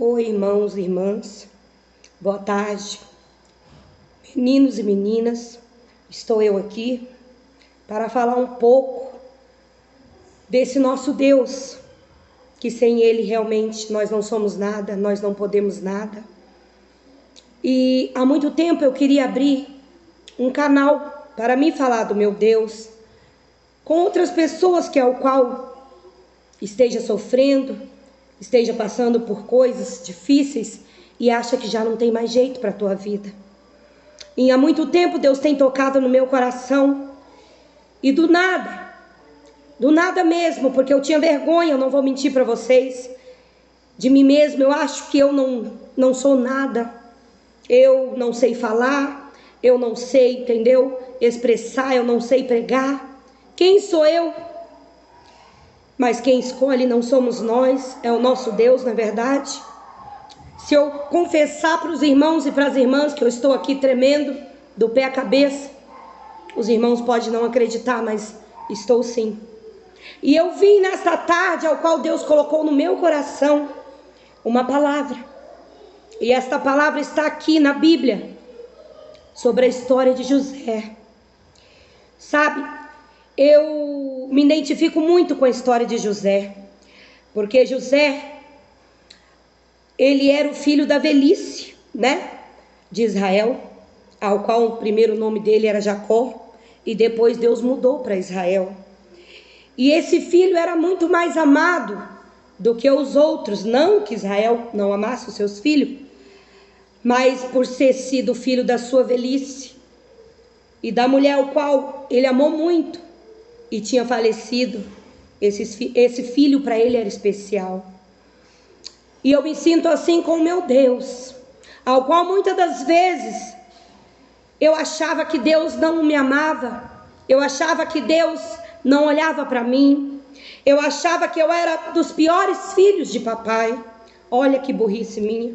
Oi, irmãos e irmãs, boa tarde, meninos e meninas. Estou eu aqui para falar um pouco desse nosso Deus, que sem Ele realmente nós não somos nada, nós não podemos nada. E há muito tempo eu queria abrir um canal para me falar do meu Deus com outras pessoas que ao qual esteja sofrendo, esteja passando por coisas difíceis e acha que já não tem mais jeito para a tua vida. E há muito tempo Deus tem tocado no meu coração e do nada mesmo, porque eu tinha vergonha, eu não vou mentir para vocês, de mim mesmo. Eu acho que eu não sou nada, eu não sei falar, eu não sei, entendeu? Expressar, eu não sei pregar. Quem sou eu? Mas quem escolhe não somos nós, é o nosso Deus, não é verdade? Se eu confessar para os irmãos e para as irmãs que eu estou aqui tremendo do pé à cabeça, os irmãos podem não acreditar, mas estou sim. E eu vim nesta tarde ao qual Deus colocou no meu coração uma palavra. E esta palavra está aqui na Bíblia, sobre a história de José. Sabe, eu me identifico muito com a história de José, porque José, ele era o filho da velhice, de Israel, ao qual o primeiro nome dele era Jacó, e depois Deus mudou para Israel. E esse filho era muito mais amado do que os outros, não que Israel não amasse os seus filhos, mas por ser sido filho da sua velhice, e da mulher ao qual ele amou muito, e tinha falecido, esse filho para ele era especial. E eu me sinto assim com o meu Deus, ao qual muitas das vezes eu achava que Deus não me amava, eu achava que Deus não olhava para mim, eu achava que eu era dos piores filhos de papai. Olha que burrice minha,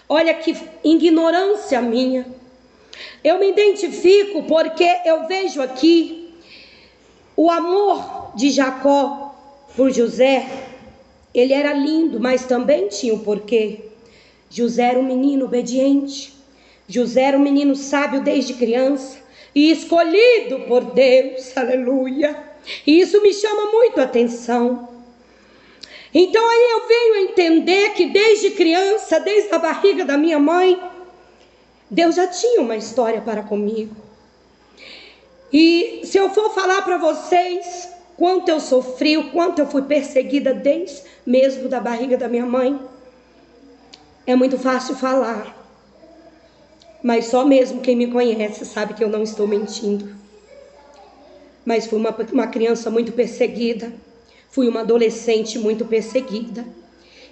olha que ignorância minha. Eu me identifico porque eu vejo aqui o amor de Jacó por José. Ele era lindo, mas também tinha um porquê. José era um menino obediente, José era um menino sábio desde criança e escolhido por Deus, aleluia. E isso me chama muito a atenção. Então aí eu venho a entender que desde criança, desde a barriga da minha mãe, Deus já tinha uma história para comigo. E se eu for falar para vocês quanto eu sofri, o quanto eu fui perseguida desde mesmo da barriga da minha mãe, é muito fácil falar, mas só mesmo quem me conhece sabe que eu não estou mentindo. Mas fui uma criança muito perseguida, fui uma adolescente muito perseguida,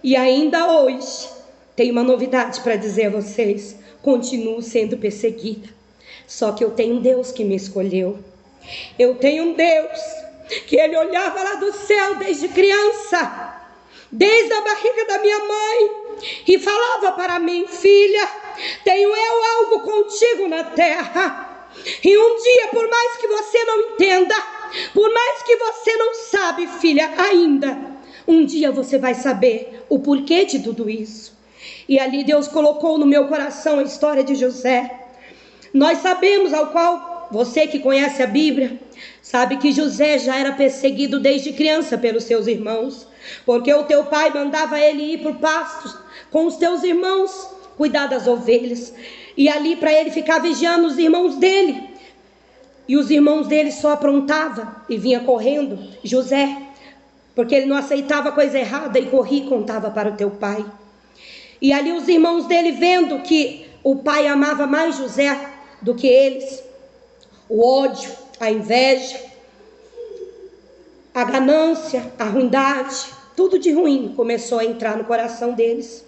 e ainda hoje tenho uma novidade para dizer a vocês: continuo sendo perseguida. Só que eu tenho um Deus que me escolheu. Eu tenho um Deus que Ele olhava lá do céu desde criança, desde a barriga da minha mãe, e falava para mim: filha, tenho eu algo contigo na terra. E um dia, por mais que você não entenda, por mais que você não sabe, filha, ainda, um dia você vai saber o porquê de tudo isso. E ali Deus colocou no meu coração a história de José. Nós sabemos, ao qual você que conhece a Bíblia, sabe que José já era perseguido desde criança pelos seus irmãos, porque o teu pai mandava ele ir para o pasto com os teus irmãos, cuidar das ovelhas, e ali para ele ficar vigiando os irmãos dele, e os irmãos dele só aprontavam e vinha correndo José, porque ele não aceitava coisa errada e corria e contava para o teu pai. E ali os irmãos dele, vendo que o pai amava mais José do que eles, o ódio, a inveja, a ganância, a ruindade, tudo de ruim começou a entrar no coração deles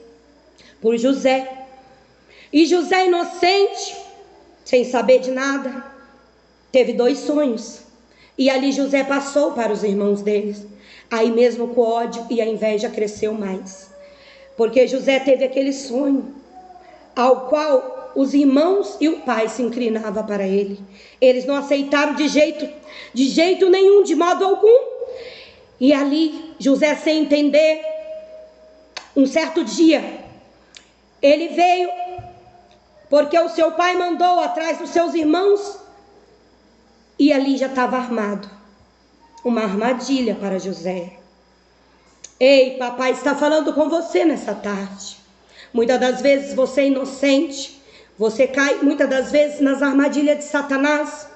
por José. E José, inocente, sem saber de nada, teve 2 sonhos, e ali José passou para os irmãos deles. Aí mesmo com o ódio e a inveja cresceu mais, porque José teve aquele sonho, ao qual os irmãos e o pai se inclinavam para ele. Eles não aceitaram de jeito nenhum, de modo algum. E ali José, sem entender, um certo dia Ele veio porque o seu pai mandou atrás dos seus irmãos, e ali já estava armado uma armadilha para José. Ei, papai está falando com você nessa tarde. Muitas das vezes você é inocente, você cai muitas das vezes nas armadilhas de Satanás.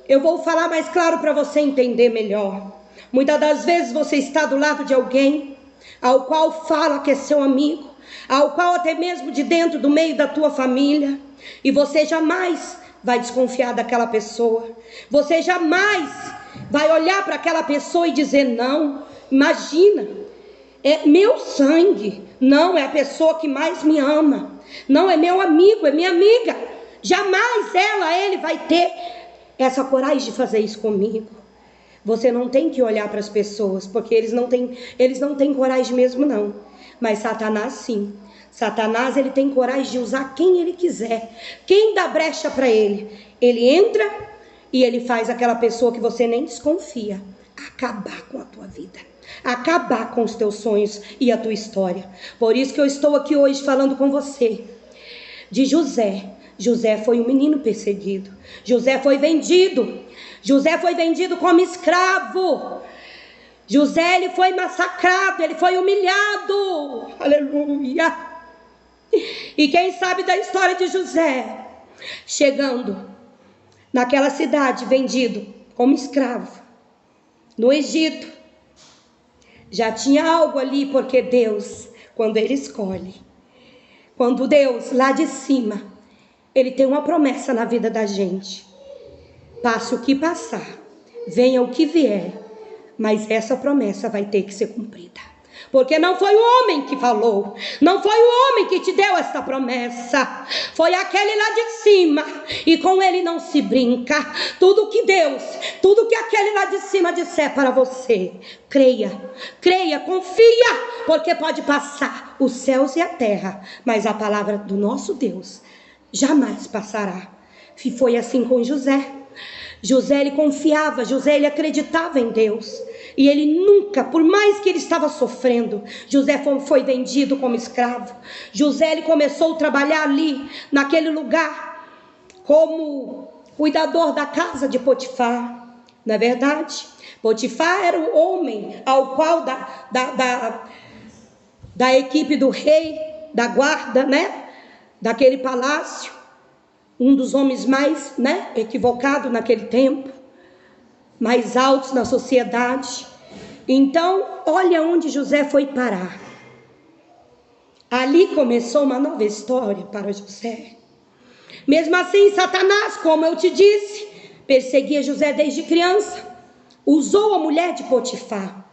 Eu vou falar mais claro para você entender melhor. Muitas das vezes você está do lado de alguém ao qual fala que é seu amigo, ao qual até mesmo de dentro do meio da tua família, e você jamais vai desconfiar daquela pessoa. Você jamais vai olhar para aquela pessoa e dizer: não, imagina, é meu sangue, não, é a pessoa que mais me ama, não, é meu amigo, é minha amiga. Jamais ele vai ter essa coragem de fazer isso comigo. Você não tem que olhar para as pessoas, porque eles não têm coragem mesmo não. Mas Satanás sim. Satanás, ele tem coragem de usar quem ele quiser, quem dá brecha para ele. Ele entra e ele faz aquela pessoa que você nem desconfia acabar com a tua vida, acabar com os teus sonhos e a tua história. Por isso que eu estou aqui hoje falando com você de José. José foi um menino perseguido. José foi vendido. José foi vendido como escravo. José, ele foi massacrado, ele foi humilhado. Aleluia. E quem sabe da história de José, chegando naquela cidade, vendido como escravo, no Egito, já tinha algo ali, porque Deus, quando ele escolhe, quando Deus lá de cima, ele tem uma promessa na vida da gente. Passe o que passar, venha o que vier, mas essa promessa vai ter que ser cumprida. Porque não foi o homem que falou, não foi o homem que te deu essa promessa, foi aquele lá de cima, e com ele não se brinca. Tudo que aquele lá de cima disser para você, creia, confia, porque pode passar os céus e a terra, mas a palavra do nosso Deus jamais passará. E foi assim com José. José, ele confiava, José, ele acreditava em Deus, e ele nunca, por mais que ele estava sofrendo, José foi vendido como escravo. José, ele começou a trabalhar ali, naquele lugar, como cuidador da casa de Potifar. Não é verdade? Potifar era o homem ao qual da equipe do rei, da guarda, né, daquele palácio, um dos homens mais, equivocados naquele tempo, mais altos na sociedade. Então, olha onde José foi parar. Ali começou uma nova história para José. Mesmo assim, Satanás, como eu te disse, perseguia José desde criança. Usou a mulher de Potifar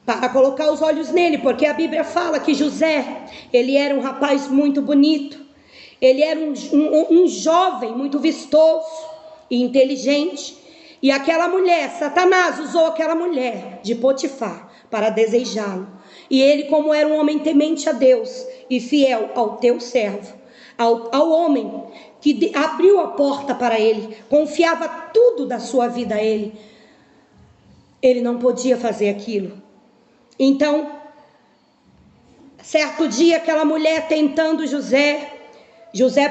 para colocar os olhos nele, porque a Bíblia fala que José, ele era um rapaz muito bonito. Ele era um jovem muito vistoso e inteligente. E aquela mulher, Satanás usou aquela mulher de Potifar para desejá-lo. E ele, como era um homem temente a Deus e fiel ao teu servo, ao homem que abriu a porta para ele, confiava tudo da sua vida a ele, ele não podia fazer aquilo. Então, certo dia, aquela mulher tentando José,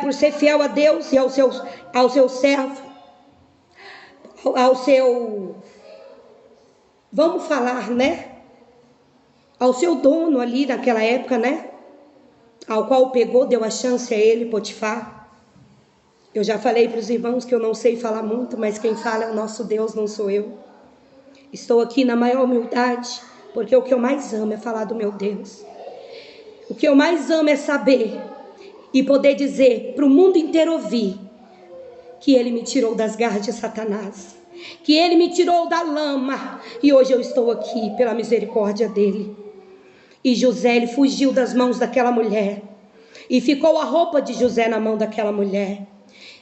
por ser fiel a Deus e ao seu servo, vamos falar, ao seu dono ali naquela época, ao qual pegou, deu a chance a ele, Potifar. Eu já falei para os irmãos que eu não sei falar muito, mas quem fala é o nosso Deus, não sou eu. Estou aqui na maior humildade, porque o que eu mais amo é falar do meu Deus. O que eu mais amo é saber e poder dizer para o mundo inteiro ouvir que ele me tirou das garras de Satanás, que ele me tirou da lama, e hoje eu estou aqui pela misericórdia dele. E José, ele fugiu das mãos daquela mulher, e ficou a roupa de José na mão daquela mulher.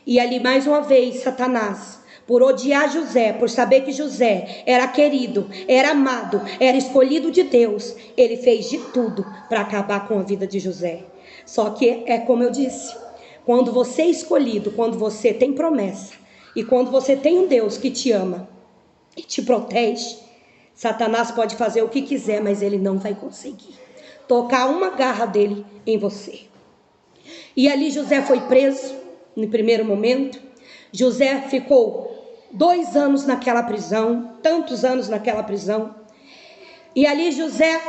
E ali mais uma vez Satanás, por odiar José, por saber que José era querido, era amado, era escolhido de Deus, ele fez de tudo para acabar com a vida de José. Só que é como eu disse, quando você é escolhido, quando você tem promessa, e quando você tem um Deus que te ama e te protege, Satanás pode fazer o que quiser, mas ele não vai conseguir. tocar uma garra dele em você. E ali José foi preso no primeiro momento. José ficou 2 anos naquela prisão, tantos anos naquela prisão. E ali José,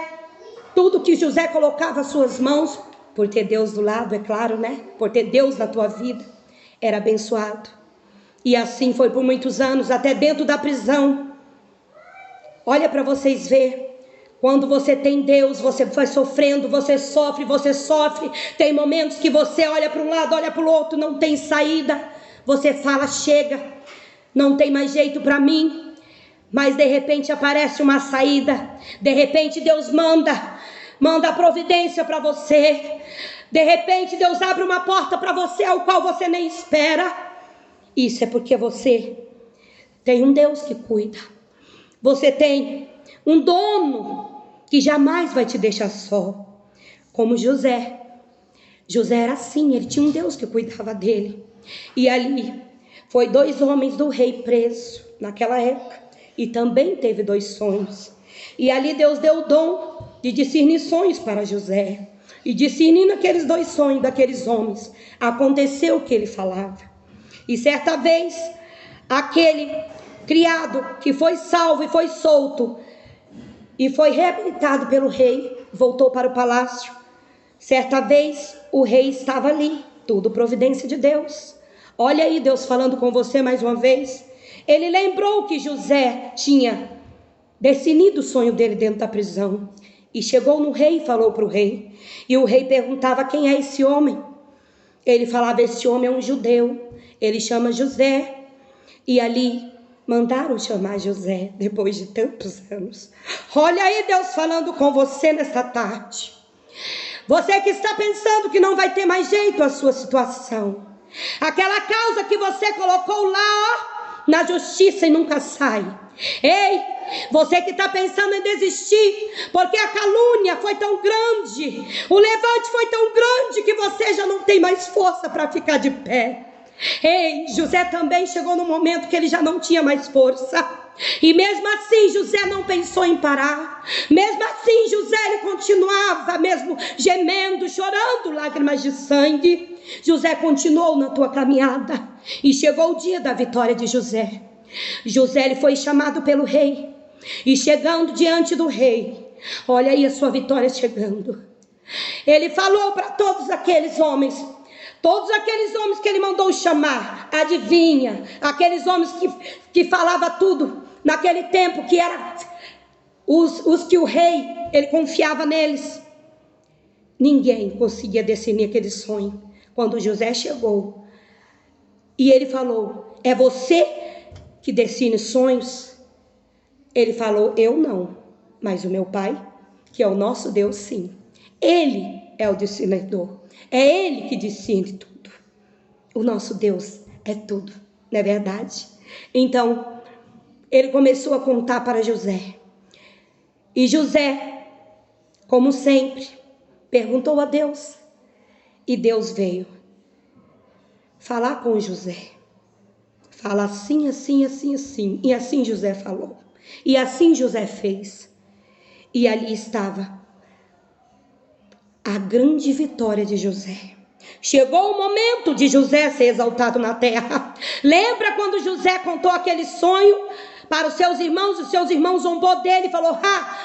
tudo que José colocava às suas mãos, por ter Deus do lado, é claro, né? Por ter Deus na tua vida, era abençoado. E assim foi por muitos anos, até dentro da prisão. Olha para vocês verem. Quando você tem Deus, você vai sofrendo, você sofre. Tem momentos que você olha para um lado, olha para o outro, não tem saída. Você fala, chega, não tem mais jeito para mim. Mas de repente aparece uma saída. De repente Deus manda a providência para você. De repente Deus abre uma porta para você, ao qual você nem espera. Isso é porque você tem um Deus que cuida. Você tem um dono que jamais vai te deixar só. Como José. José era assim, ele tinha um Deus que cuidava dele. E ali foi 2 homens do rei presos naquela época. E também teve 2 sonhos. E ali Deus deu o dom de discernir sonhos para José. E discernindo aqueles 2 sonhos daqueles homens, aconteceu o que ele falava. E certa vez, aquele criado que foi salvo e foi solto e foi reabilitado pelo rei, voltou para o palácio. Certa vez o rei estava ali, tudo providência de Deus. Olha aí Deus falando com você mais uma vez. Ele lembrou que José tinha definido o sonho dele dentro da prisão. E chegou no rei e falou para o rei. E o rei perguntava, quem é esse homem? Ele falava, esse homem é um judeu, ele chama José. E ali mandaram chamar José, depois de tantos anos. Olha aí Deus falando com você nesta tarde. Você que está pensando que não vai ter mais jeito a sua situação. Aquela causa que você colocou lá, na justiça e nunca sai. Ei, você que está pensando em desistir, porque a calúnia foi tão grande, o levante foi tão grande, que você já não tem mais força para ficar de pé. Ei, José também chegou no momento que ele já não tinha mais força. E mesmo assim José não pensou em parar. Mesmo assim José ele continuava mesmo gemendo, chorando lágrimas de sangue. José continuou na tua caminhada. E chegou o dia da vitória de José. José ele foi chamado pelo rei. E chegando diante do rei, olha aí a sua vitória chegando. Ele falou para todos aqueles homens que ele mandou chamar, adivinha, aqueles homens que falava tudo naquele tempo, que era os que o rei, ele confiava neles. Ninguém conseguia discernir aquele sonho. Quando José chegou e ele falou, é você que discerne sonhos? Ele falou, eu não, mas o meu pai, que é o nosso Deus, sim. Ele é o discernidor. É ele que discerne tudo. O nosso Deus é tudo, não é verdade? Então, ele começou a contar para José. E José, como sempre, perguntou a Deus. E Deus veio falar com José. Fala assim, assim, assim, assim. E assim José falou. E assim José fez. E ali estava a grande vitória de José. Chegou o momento de José ser exaltado na terra. Lembra quando José contou aquele sonho para os seus irmãos zombou dele e falou,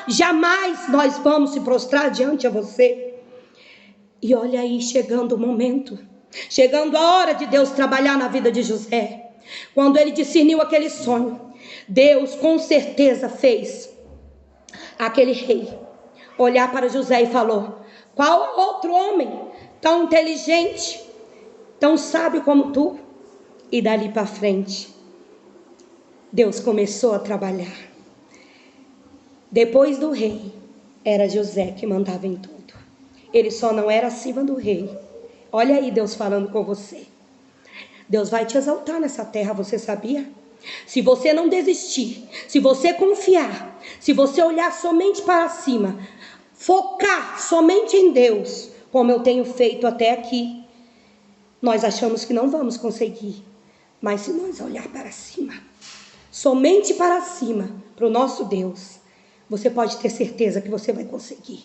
jamais nós vamos se prostrar diante a você. E olha aí, chegando o momento, chegando a hora de Deus trabalhar na vida de José. Quando ele discerniu aquele sonho, Deus com certeza fez aquele rei olhar para José e falou, qual outro homem tão inteligente, tão sábio como tu? E dali para frente, Deus começou a trabalhar. Depois do rei, era José que mandava em tudo. Ele só não era acima do rei. Olha aí Deus falando com você. Deus vai te exaltar nessa terra, você sabia? Se você não desistir, se você confiar, se você olhar somente para cima, focar somente em Deus, como eu tenho feito até aqui, nós achamos que não vamos conseguir. Mas se nós olhar para cima, somente para cima, para o nosso Deus, você pode ter certeza que você vai conseguir.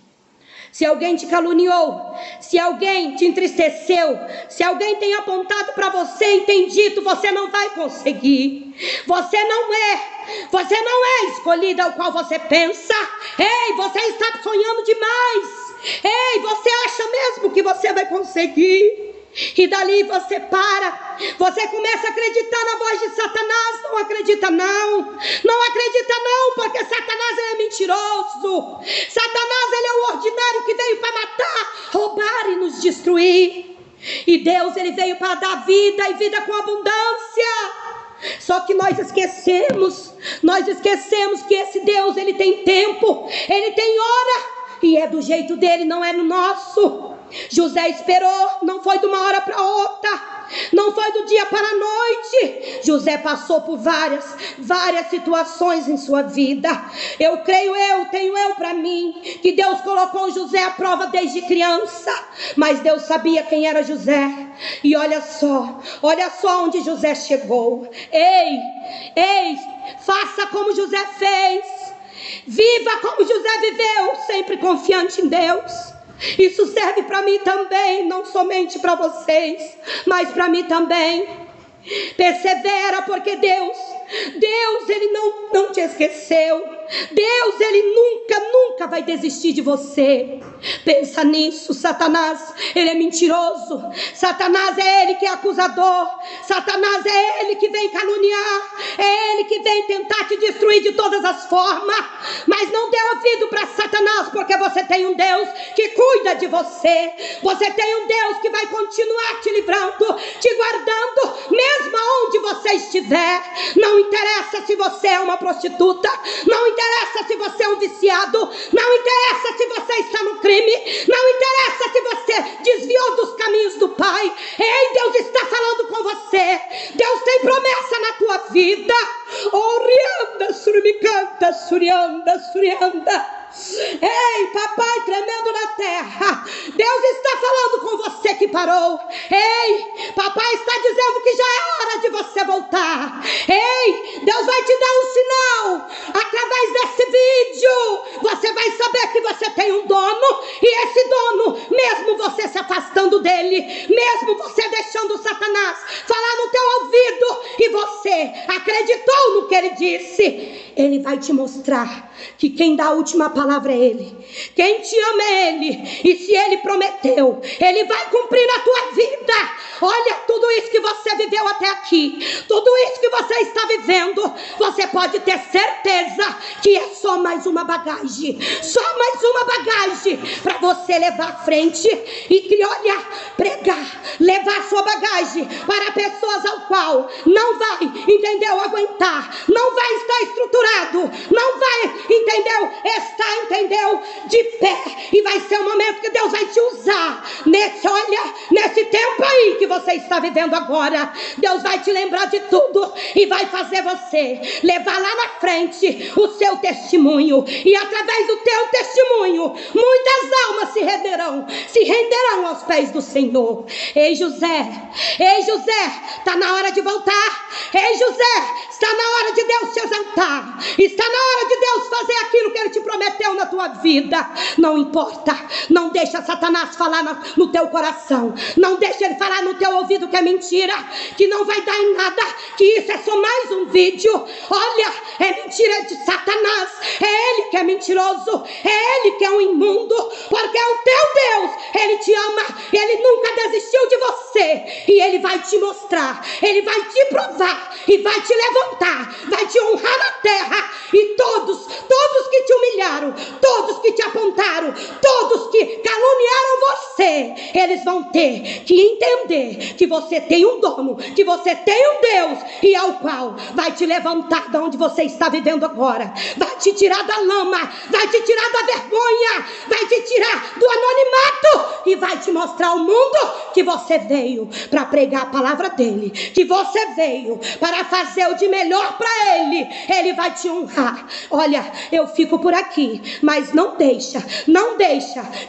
Se alguém te caluniou, se alguém te entristeceu, se alguém tem apontado para você e tem dito, você não vai conseguir, você não é escolhida ao qual você pensa. Ei, você está sonhando demais. Ei, você acha mesmo que você vai conseguir? E dali você para, você começa a acreditar na voz de Satanás. Não acredita não, não acredita não, porque Satanás é mentiroso. Satanás ele é o ordinário que veio para matar, roubar e nos destruir. E Deus ele veio para dar vida e vida com abundância. Só que nós esquecemos que esse Deus ele tem tempo, ele tem hora, e é do jeito dele, não é no nosso. José esperou, não foi de uma hora para outra, não foi do dia para a noite. José passou por várias situações em sua vida. Tenho para mim que Deus colocou José à prova desde criança, mas Deus sabia quem era José. E olha só onde José chegou. Ei, faça como José fez, viva como José viveu, sempre confiante em Deus. Isso serve para mim também, não somente para vocês, mas para mim também. Persevera, porque Deus ele não te esqueceu. Deus ele nunca vai desistir de você. Pensa nisso. Satanás ele é mentiroso, Satanás é ele que é acusador, Satanás é ele que vem caluniar, é ele que vem tentar te destruir de todas as formas. Mas não dê ouvido para Satanás, porque você tem um Deus que cuida de você. Você tem um Deus que vai continuar te livrando, te guardando, mesmo aonde você estiver. Não interessa se você é uma prostituta, não interessa se você é um viciado, não interessa se você está no crime, não interessa se você desviou dos caminhos do Pai. Ei, Deus está falando com você. Deus tem promessa na tua vida. Orianda, surmicanta, surianda, surianda. Ei, papai tremendo na terra, Deus está falando com você que parou. Ei, papai está dizendo que já é hora de você voltar. Ei, Deus vai te dar um sinal. Através desse vídeo você vai saber que você tem um dono, e esse dono, mesmo você se afastando dele, mesmo você deixando Satanás falar no teu ouvido e você acreditou no que ele disse, ele vai te mostrar que quem dá a última palavra é ele, quem te ama é ele, e se ele prometeu, ele vai cumprir na tua vida. Olha, tudo isso que você viveu até aqui, tudo isso que você está vivendo, você pode ter certeza que é só mais uma bagagem, só mais uma bagagem para você levar à frente e que, olha, pregar, levar sua bagagem para pessoas ao qual não vai, entendeu, aguentar, não vai estar estruturado, não vai, entendeu, estar, entendeu, de pé. E vai ser um momento que Deus vai te usar nesse tempo aí que você está vivendo agora. Deus vai te lembrar de tudo e vai fazer você levar lá na frente o seu testemunho, e através do teu testemunho muitas almas se renderão aos pés do Senhor. Ei José, está na hora de voltar. Ei José, está na hora de Deus te exaltar, está na hora de Deus fazer aquilo que ele te prometeu na tua vida. Não importa, não deixa Satanás falar no teu coração, não deixa ele falar no teu ouvido que é mentira, que não vai dar em nada, que isso é só mais um vídeo. Olha, é mentira de Satanás, é ele que é mentiroso, é ele que é um imundo, porque é o teu Deus, ele te ama, ele nunca desistiu de você, e ele vai te mostrar, ele vai te provar, e vai te levantar, vai te honrar na terra. E todos que te humilharam, todos que te apontaram, todos que caluniaram você, eles vão ter que entender que você tem um dono, que você tem um Deus, e ao qual vai te levantar de onde você está vivendo agora, vai te tirar da lama, vai te tirar da vergonha, vai te tirar do anonimato e vai te mostrar ao mundo que você veio para pregar a palavra dele, que você veio para fazer o de melhor para ele. Ele vai te honrar. Olha, eu fico por aqui, mas não deixa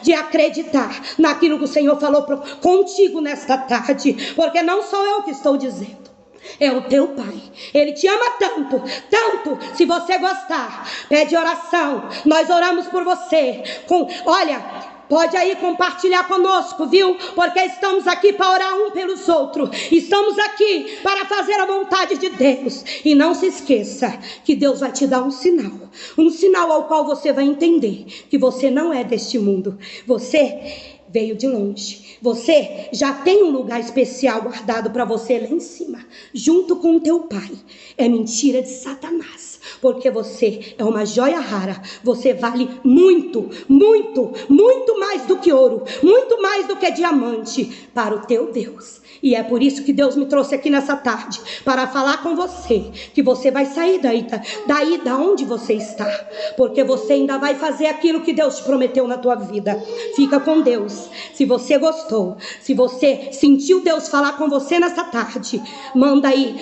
de acreditar naquilo que o Senhor falou contigo nesta tarde, porque não sou eu que estou dizendo, é o teu Pai. Ele te ama tanto. Se você gostar, pede oração, nós oramos por você. Olha, Pode aí compartilhar conosco, viu? Porque estamos aqui para orar um pelos outros. Estamos aqui para fazer a vontade de Deus. E não se esqueça que Deus vai te dar um sinal. Um sinal ao qual você vai entender que você não é deste mundo. Você veio de longe. Você já tem um lugar especial guardado para você lá em cima, junto com o teu pai. É mentira de Satanás, porque você é uma joia rara. Você vale muito, muito, muito mais do que ouro, muito mais do que diamante para o teu Deus. E é por isso que Deus me trouxe aqui nessa tarde, para falar com você, que você vai sair daí da onde você está, porque você ainda vai fazer aquilo que Deus te prometeu na tua vida. Fica com Deus. Se você gostou, se você sentiu Deus falar com você nessa tarde, manda aí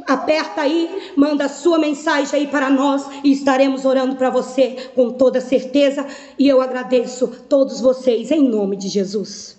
aperta aí, manda a sua mensagem aí para nós e estaremos orando para você com toda certeza. E eu agradeço todos vocês em nome de Jesus.